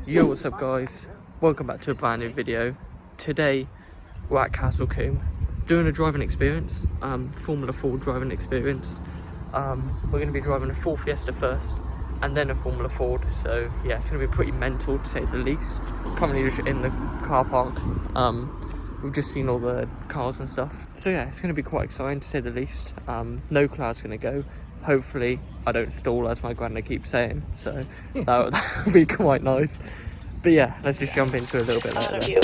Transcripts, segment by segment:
Yo, what's up guys? Welcome back to a brand new video. Today we're at Castle Combe doing a driving experience, Formula Ford driving experience. We're going to be driving a Ford Fiesta first and then a Formula Ford, so yeah, it's going to be pretty mental to say the least. Currently just in the car park, we've just seen all the cars and stuff, so yeah, it's going to be quite exciting to say the least. No car's going to go. Hopefully I don't stall, as my granddad keeps saying, so that would be quite nice. But yeah, let's just jump into it a little bit later then.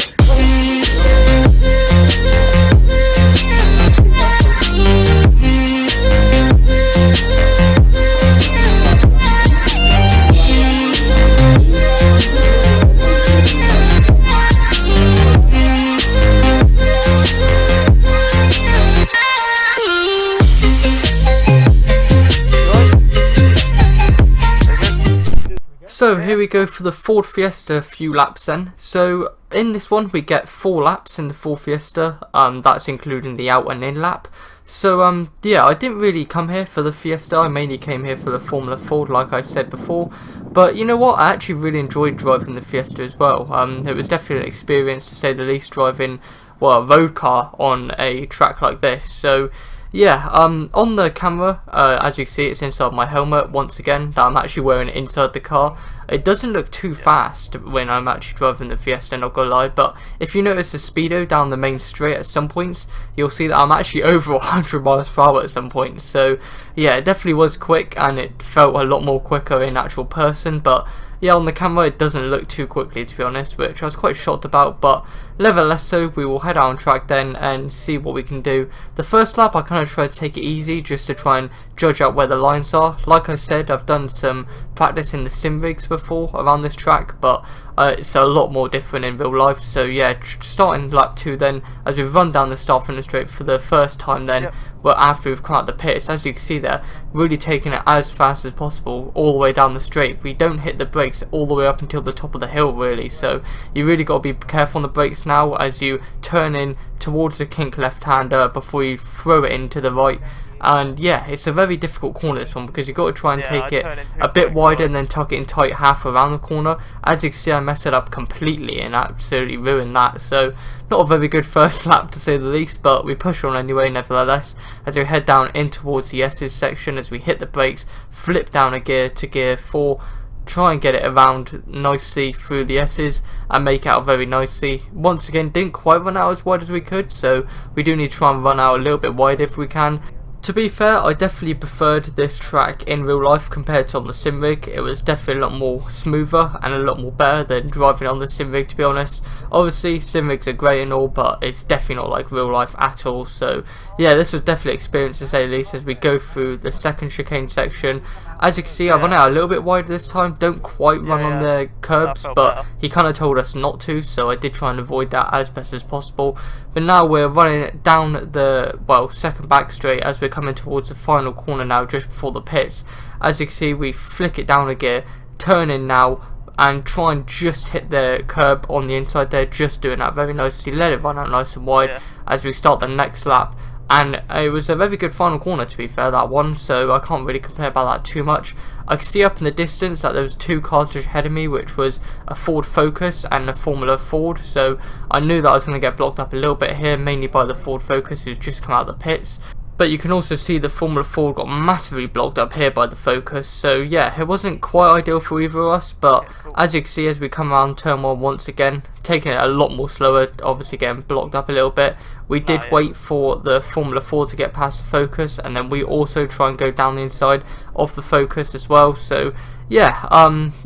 So here we go for the Ford Fiesta few laps then. So in this one we get 4 laps in the Ford Fiesta, that's including the out and in lap. So yeah, I didn't really come here for the Fiesta, I mainly came here for the Formula Ford like I said before. But you know what, I actually really enjoyed driving the Fiesta as well. It was definitely an experience to say the least, driving, well, a road car on a track like this. So yeah, on the camera, as you can see, it's inside my helmet once again that I'm actually wearing inside the car. It doesn't look too fast when I'm actually driving the Fiesta, not gonna lie, but if you notice the speedo down the main straight at some points, you'll see that I'm actually over 100 miles per hour at some points. So yeah, it definitely was quick, and it felt a lot more quicker in actual person, but yeah, on the camera it doesn't look too quickly, to be honest, which I was quite shocked about. But nevertheless, so we will head out on track then and see what we can do. The first lap I kind of tried to take it easy just to try and judge out where the lines are. Like I said, I've done some practice in the sim rigs before around this track, but it's a lot more different in real life. So yeah, starting lap 2 then, as we run down the start from the straight for the first time then, well, after we've come out the pits, as you can see there, really taking it as fast as possible all the way down the straight. We don't hit the brakes all the way up until the top of the hill really, so you really got to be careful on the brakes now as you turn in towards the kink left-hander before you throw it into the right. And yeah, it's a very difficult corner, this one, because you've got to try and take it a bit wider and then tuck it in tight half around the corner. As you can see, I messed it up completely and absolutely ruined that. So not a very good first lap to say the least, but we push on anyway nevertheless as we head down in towards the S's section. As we hit the brakes, flip down a gear to gear 4, try and get it around nicely through the S's and make it out very nicely. Once again, didn't quite run out as wide as we could, so we do need to try and run out a little bit wider if we can. To be fair, I definitely preferred this track in real life compared to on the sim rig. It was definitely a lot more smoother and a lot more better than driving on the sim rig, to be honest. Obviously sim rigs are great and all, but it's definitely not like real life at all. So yeah, this was definitely an experience to say the least as we go through the second chicane section. As you can see, I run out a little bit wider this time, don't quite run on the curbs, but he kind of told us not to, so I did try and avoid that as best as possible. But now we're running down the, well, second back straight as we're coming towards the final corner now, just before the pits. As you can see, we flick it down a gear, turn in now, and try and just hit the curb on the inside there, just doing that very nicely, let it run out nice and wide as we start the next lap. And it was a very good final corner, to be fair, that one, so I can't really complain about that too much. I could see up in the distance that there was 2 cars just ahead of me, which was a Ford Focus and a Formula Ford, so I knew that I was going to get blocked up a little bit here, mainly by the Ford Focus who's just come out of the pits. But you can also see the Formula Ford got massively blocked up here by the Focus, so yeah, it wasn't quite ideal for either of us. But as you can see, as we come around turn 1 once again, taking it a lot more slower, obviously getting blocked up a little bit. We did wait for the Formula 4 to get past the Focus, and then we also try and go down the inside of the Focus as well. So yeah,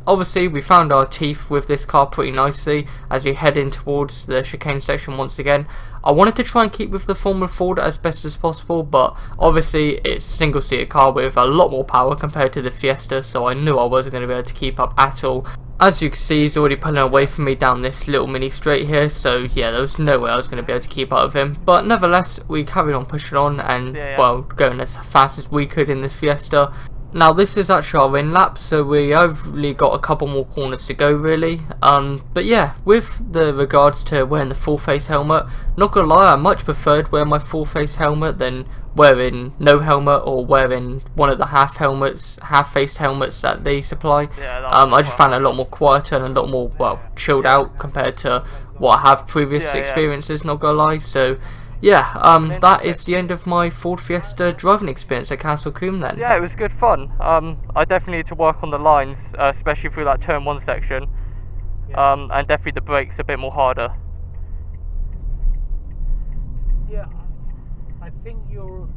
obviously we found our teeth with this car pretty nicely as we head in towards the chicane section once again. I wanted to try and keep with the Formula Ford as best as possible, but obviously it's a single seater car with a lot more power compared to the Fiesta, so I knew I wasn't going to be able to keep up at all. As you can see, he's already pulling away from me down this little mini straight here, so yeah, there was no way I was going to be able to keep up with him. But nevertheless, we carried on pushing on and, well, going as fast as we could in this Fiesta. Now this is actually our in lap, so we only got a couple more corners to go really. But yeah, with the regards to wearing the full face helmet, not gonna lie, I much preferred wearing my full face helmet than wearing no helmet or wearing one of the half face helmets that they supply. Yeah, I just found it a lot more quieter and a lot more, well, chilled out compared to what I have previous experiences, not gonna lie. So yeah, that is the end of my Ford Fiesta driving experience at Castle Combe then. Yeah, it was good fun. I definitely need to work on the lines, especially through that turn 1 section. And definitely the brakes a bit more harder. Yeah, I think you're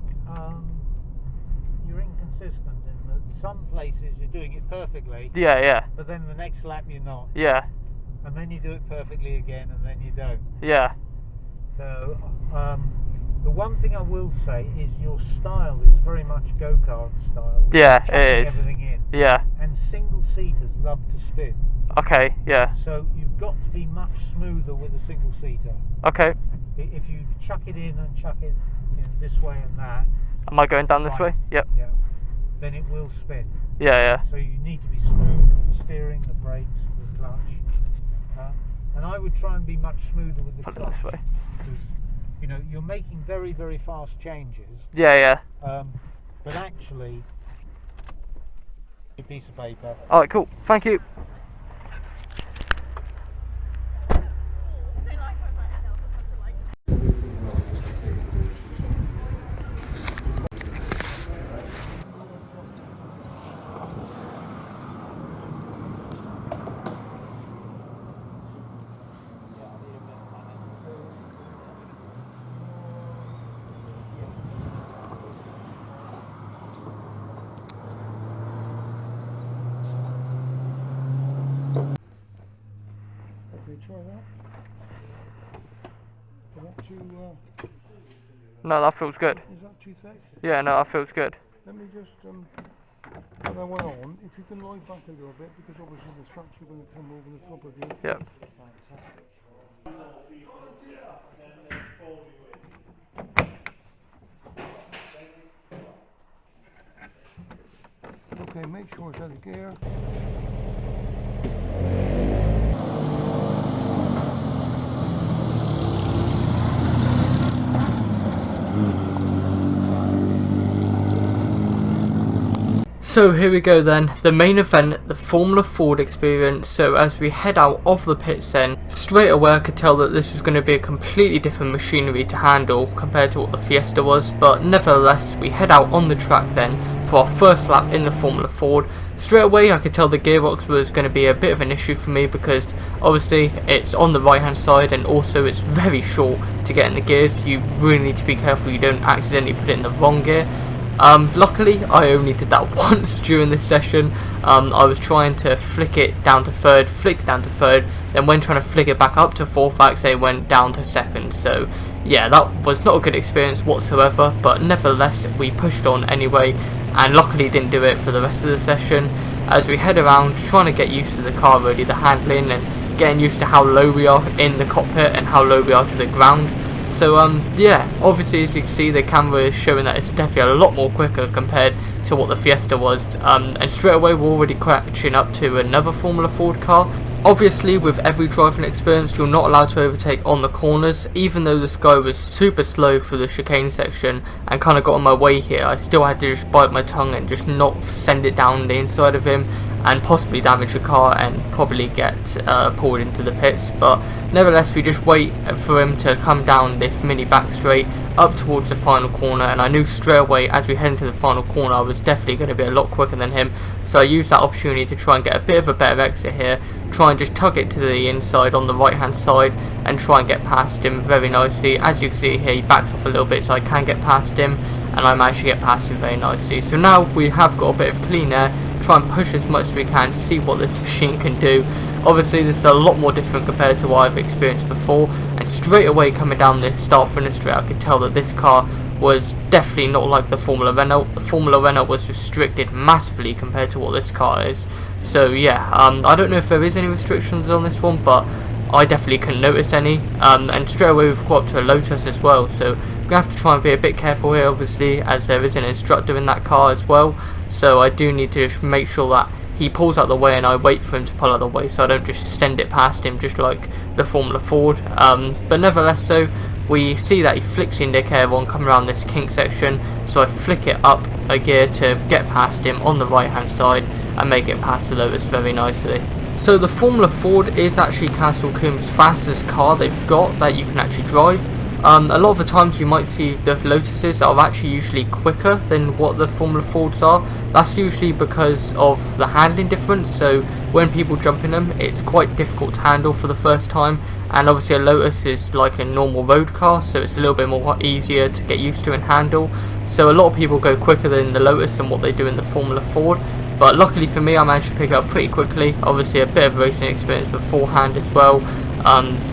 inconsistent in that some places you're doing it perfectly. Yeah. But then the next lap you're not. Yeah. And then you do it perfectly again, and then you don't. Yeah. So the one thing I will say is your style is very much go-kart style. Yeah, it is. Everything in. Yeah. And single-seaters love to spin. Okay, yeah. So you've got to be much smoother with a single-seater. Okay. If you chuck it in and chuck it this way and that. Am I going down this way? Yep. Yeah. Then it will spin. Yeah. So you need to be smooth with the steering, the brakes, the clutch. And I would try and be much smoother with the Put it clutch. this way. Because, you're making very, very fast changes. Yeah. But actually, a piece of paper. Alright, cool. Thank you. No, that feels good. Is that too thick? Yeah, no, that feels good. Let me just, when I went on, if you can lie back a little bit, because obviously the straps are going to come over the top of you. Yep. Okay, make sure it's out of gear. So here we go then, the main event, the Formula Ford experience. So as we head out of the pits then, straight away I could tell that this was going to be a completely different machinery to handle compared to what the Fiesta was, but nevertheless we head out on the track then for our first lap in the Formula Ford. Straight away I could tell the gearbox was going to be a bit of an issue for me because obviously it's on the right hand side and also it's very short to get in the gears. You really need to be careful you don't accidentally put it in the wrong gear. Luckily I only did that once during this session. I was trying to flick it down to third, then when trying to flick it back up to fourth, I actually went down to second. So yeah, that was not a good experience whatsoever, but nevertheless we pushed on anyway and luckily didn't do it for the rest of the session. As we head around trying to get used to the car, really the handling and getting used to how low we are in the cockpit and how low we are to the ground. So yeah, obviously as you can see the camera is showing that it's definitely a lot more quicker compared to what the Fiesta was, and straight away we're already catching up to another Formula Ford car. Obviously with every driving experience you're not allowed to overtake on the corners. Even though this guy was super slow through the chicane section and kind of got on my way here, I still had to just bite my tongue and just not send it down the inside of him and possibly damage the car and probably get pulled into the pits. But nevertheless we just wait for him to come down this mini back straight up towards the final corner, and I knew straight away as we head into the final corner I was definitely going to be a lot quicker than him. So I used that opportunity to try and get a bit of a better exit here, try and just tug it to the inside on the right hand side and try and get past him very nicely. As you can see here he backs off a little bit so I can get past him, and I managed to get past him very nicely. So now we have got a bit of clean air, try and push as much as we can, see what this machine can do. Obviously this is a lot more different compared to what I've experienced before, and straight away coming down this start finish straight I could tell that this car was definitely not like the Formula Renault. The Formula Renault was restricted massively compared to what this car is. So yeah, I don't know if there is any restrictions on this one, but I definitely couldn't notice any. And straight away we've got up to a Lotus as well, so We're going to have to try and be a bit careful here, obviously, as there is an instructor in that car as well, so I do need to just make sure that he pulls out the way and I wait for him to pull out the way, so I don't just send it past him just like the Formula Ford. But nevertheless, so we see that he flicks the indicator on coming around this kink section, so I flick it up a gear to get past him on the right hand side and make it past the Lotus very nicely. So the Formula Ford is actually Castle Combe's fastest car they've got that you can actually drive. A lot of the times you might see the Lotuses that are actually usually quicker than what the Formula Fords are. That's usually because of the handling difference, so when people jump in them it's quite difficult to handle for the first time, and obviously a Lotus is like a normal road car, so it's a little bit more easier to get used to and handle. So a lot of people go quicker than the Lotus than what they do in the Formula Ford, but luckily for me I managed to pick it up pretty quickly. Obviously a bit of racing experience beforehand as well,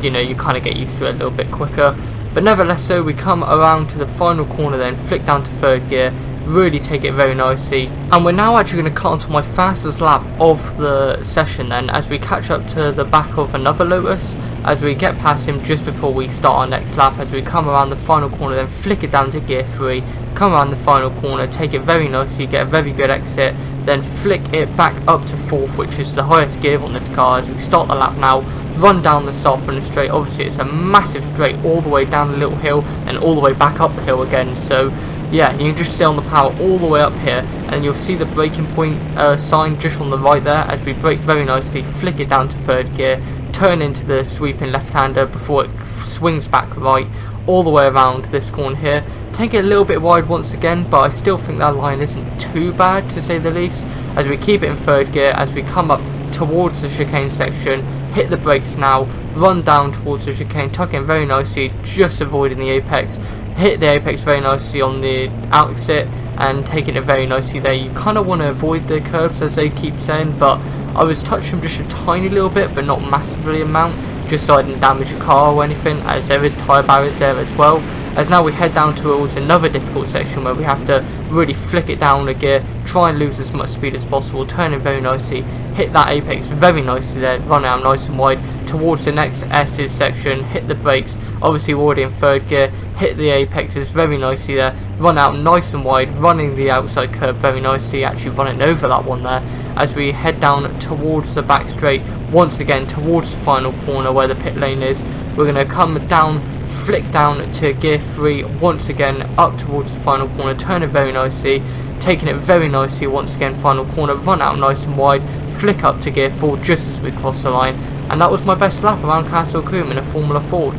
you know, you kind of get used to it a little bit quicker. But nevertheless, so we come around to the final corner then, flick down to third gear, really take it very nicely, and we're now actually going to cut onto my fastest lap of the session then, as we catch up to the back of another Lotus, as we get past him just before we start our next lap. As we come around the final corner then, flick it down to gear 3, come around the final corner, take it very nicely, get a very good exit, then flick it back up to 4th, which is the highest gear on this car, as we start the lap now, run down the start from the straight. Obviously it's a massive straight all the way down the little hill and all the way back up the hill again, so yeah, you can just stay on the power all the way up here, and you'll see the braking point sign just on the right there, as we brake very nicely, flick it down to third gear, turn into the sweeping left-hander before it swings back right all the way around this corner here. Take it a little bit wide once again, but I still think that line isn't too bad to say the least, as we keep it in third gear. As we come up towards the chicane section, hit the brakes now, run down towards the chicane, tuck in very nicely, just avoiding the apex, hit the apex very nicely on the exit and taking it very nicely there. You kind of want to avoid the curbs as they keep saying, but I was touching just a tiny little bit, but not massively amount, just so I didn't damage the car or anything, as there is tyre barriers there as well. As now we head down towards another difficult section where we have to really flick it down a gear, try and lose as much speed as possible, turn in very nicely, hit that apex very nicely there, run out nice and wide towards the next S's section, hit the brakes, obviously we're already in third gear, hit the apexes very nicely there, run out nice and wide, running the outside curb very nicely, actually running over that one there, as we head down towards the back straight, once again towards the final corner where the pit lane is. We're going to come down, flick down to gear 3, once again up towards the final corner, turn it very nicely, taking it very nicely once again final corner, run out nice and wide, flick up to gear 4 just as we cross the line, and that was my best lap around Castle Combe in a Formula Ford.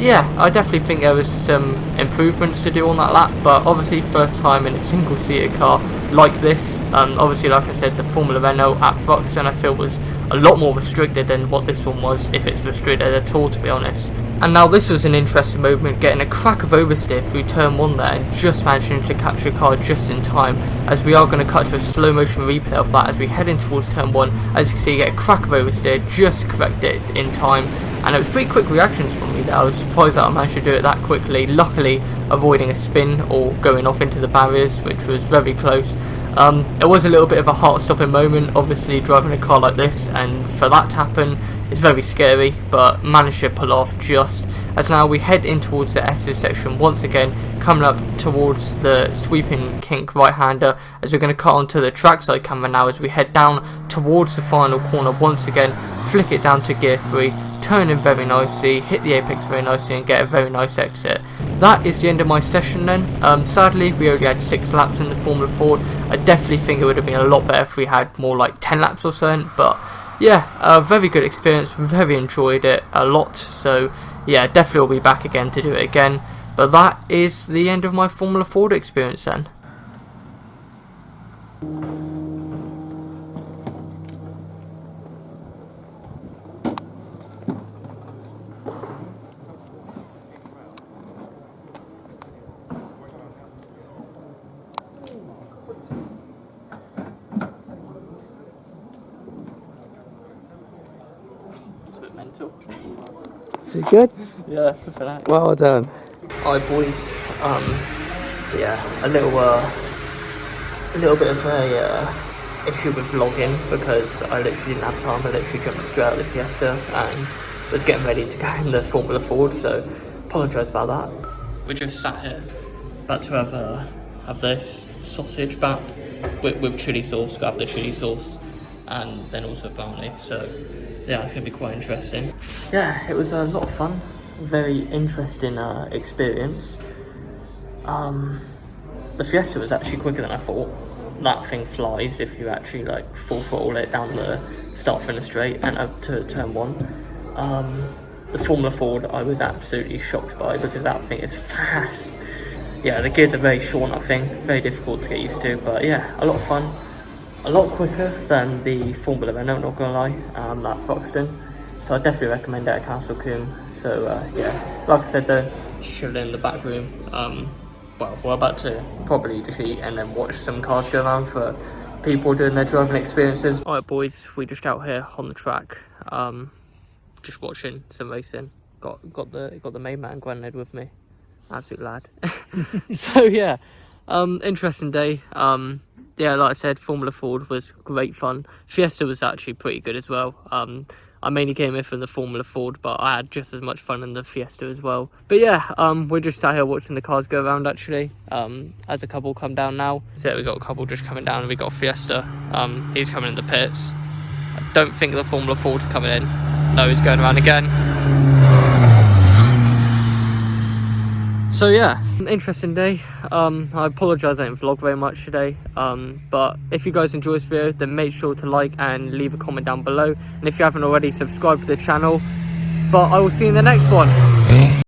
Yeah, I definitely think there was some improvements to do on that lap, but obviously first time in a single seated car like this. Obviously like I said, the Formula Renault at Thruxton I feel was a lot more restricted than what this one was, if it's restricted at all to be honest. And now this was an interesting moment, getting a crack of oversteer through turn 1 there and just managing to catch the car just in time, as we are going to cut to a slow motion replay of that as we head in towards turn 1. As you can see, get a crack of oversteer, just correct it in time, and it was pretty quick reactions from me there. I was surprised that I managed to do it that quickly, luckily avoiding a spin or going off into the barriers, which was very close. It was a little bit of a heart-stopping moment, obviously driving a car like this, and for that to happen is very scary, but managed to pull off just as now we head in towards the S's section once again, coming up towards the sweeping kink right-hander, as we're going to cut onto the trackside camera now as we head down towards the final corner once again, flick it down to gear 3, turn in very nicely, hit the apex very nicely and get a very nice exit. That is the end of my session then. Sadly we only had 6 laps in the Formula Ford. I definitely think it would have been a lot better if we had more like 10 laps or so, but yeah, a very good experience, very enjoyed it a lot, so yeah, definitely will be back again to do it again. But that is the end of my Formula Ford experience then. Mental. You good? Yeah, for that. Well done. Alright boys, yeah, a little bit of a issue with vlogging because I literally didn't have time. I literally jumped straight out of the Fiesta and was getting ready to go in the Formula Ford, so apologise about that. we're just sat here, about to have this sausage bap with chili sauce. Got the chili sauce, and then also brownie. So yeah, it's gonna be quite interesting. Yeah, it was a lot of fun. Very interesting experience. The Fiesta was actually quicker than I thought. That thing flies if you actually like full throttle it down the start finish straight and up to turn 1. The Formula Ford I was absolutely shocked by because that thing is fast. Yeah, the gears are very short on that thing, very difficult to get used to, but yeah, a lot of fun. A lot quicker than the Formula Renault, not gonna lie, at Foxton. So I definitely recommend it at Castle Combe. So yeah, like I said though, chill in the back room. Well, we're about to probably just eat and then watch some cars go around for people doing their driving experiences. Alright boys, we just out here on the track, just watching some racing. Got the main man Granddad with me, absolute lad. So yeah, interesting day. Yeah, like I said, Formula Ford was great fun. Fiesta was actually pretty good as well. I mainly came in from the Formula Ford, but I had just as much fun in the Fiesta as well. But yeah, we're just sat here watching the cars go around actually, as a couple come down now. So yeah, we got a couple just coming down, and we got Fiesta. He's coming in the pits. I don't think the Formula Ford's coming in. No, he's going around again. So yeah, interesting day. I apologise I didn't vlog very much today, but if you guys enjoy this video, then make sure to like and leave a comment down below, and if you haven't already, subscribe to the channel. But I will see you in the next one.